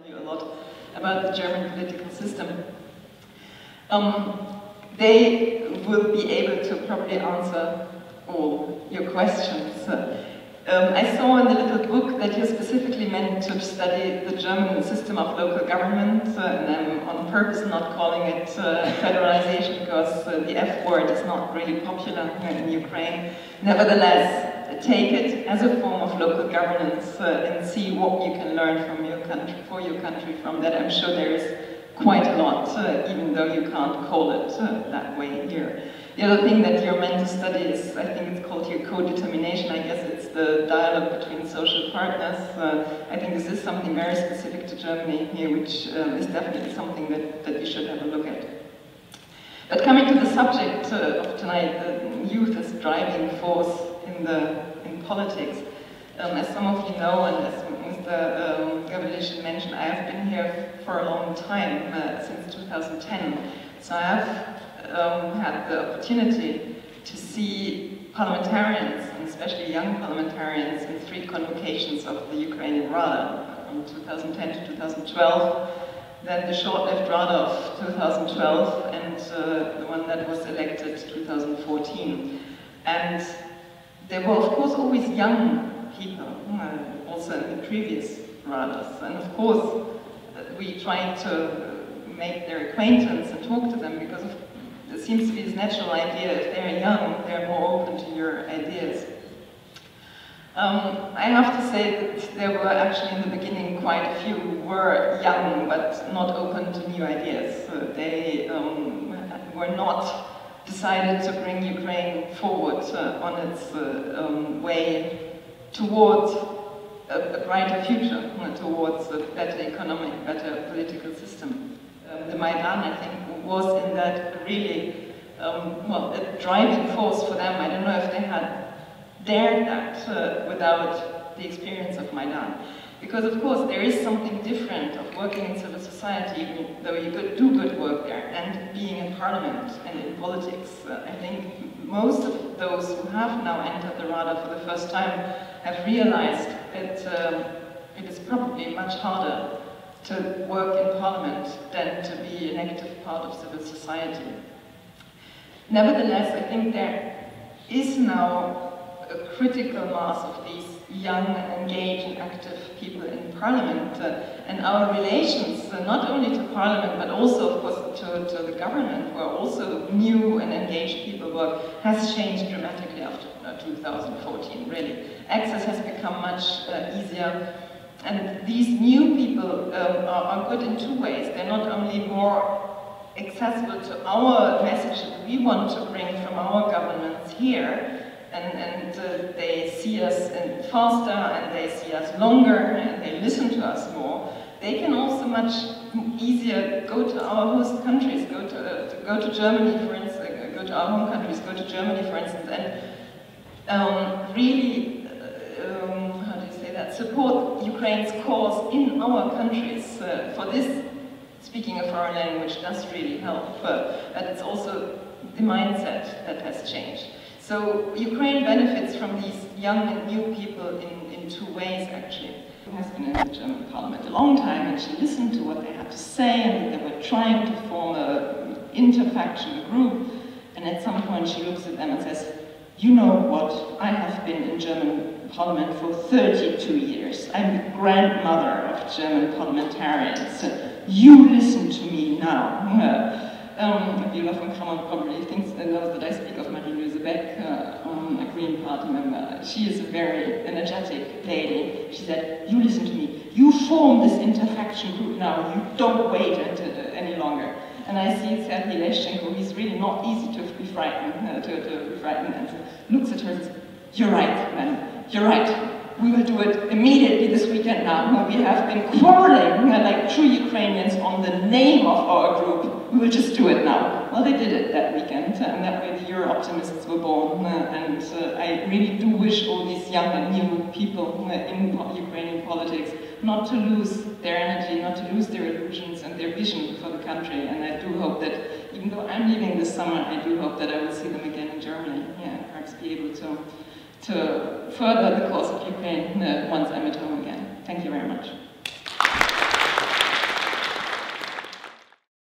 you a lot about the German political system. They will be able to probably answer all your questions. I saw in the little book that you're specifically meant to study the German system of local government, and I'm on purpose not calling it federalization because the F word is not really popular in Ukraine. Nevertheless, take it as a form of local governance and see what you can learn from your country, for your country from that. I'm sure there is quite a lot, even though you can't call it that way here. The other thing that you're meant to study is, I think it's called here co-determination. I guess it's the dialogue between social partners. I think this is something very specific to Germany here, which is definitely something that you should have a look at. But coming to the subject of tonight, the youth as driving force in politics. As some of you know, and as Mr. Gavrilishin mentioned, I have been here for a long time, since 2010. So I have had the opportunity to see parliamentarians, and especially young parliamentarians, in 3 convocations of the Ukrainian Rada, from 2010 to 2012, then the short-lived Rada of 2012, and the one that was elected 2014. And there were, of course, always young people, also in the previous Radas. And of course, we tried to make their acquaintance and talk to them, because there seems to be this natural idea, if they're young, they're more open to your ideas. I have to say that there were actually in the beginning quite a few who were young, but not open to new ideas. They were not decided to bring Ukraine forward on its way towards a brighter future, towards a better economic, better political system. The Maidan, I think, was in that really, well, a driving force for them. I don't know if they had dared that without the experience of Maidan. Because, of course, there is something different of working in civil society, even though you do good work there, and being in parliament and in politics. I think most of those who have now entered the Rada for the first time have realized that it is probably much harder to work in parliament than to be an active part of civil society. Nevertheless, I think there is now a critical mass of these young, engaged and active people in parliament, and our relations, not only to parliament, but also, of course, to the government, where also new and engaged people work, has changed dramatically after 2014, really. Access has become much easier. And these new people are good in 2 ways. They're not only more accessible to our message that we want to bring from our governments here, and they see us faster, and they see us longer, and they listen to us more. They can also much easier go to our host countries, go to Germany, for instance, go to our home countries, go to Germany, for instance, and really support Ukraine's cause in our countries. For this, speaking a foreign language does really help, but it's also the mindset that has changed. So Ukraine benefits from these young and new people in 2 ways, actually. She has been in the German parliament a long time, and she listened to what they had to say, and they were trying to form an interfaction group, and at some point she looks at them and says, "You know what, I have been in German Parliament for 32 years. I'm the grandmother of German parliamentarians. You listen to me now." Viola von Kramon probably knows that I speak of Marie-Louise Beck, a Green Party member. She is a very energetic lady. She said, "You listen to me. You form this interfaction group now. You don't wait any longer." And I see Serhiy Leshchenko, he's really not easy to be frightened, and looks at her and says, "You're right, madam. You're right. We will do it immediately this weekend now. We have been quarreling like true Ukrainians on the name of our group. We will just do it now." Well, they did it that weekend, and that way the Euro-optimists were born. And I really do wish all these young and new people in Ukrainian politics not to lose their energy, not to lose their illusions and their vision for the country. And I do hope that, even though I'm leaving this summer, I do hope that I will see them again in Germany, and perhaps be able to further the cause of Ukraine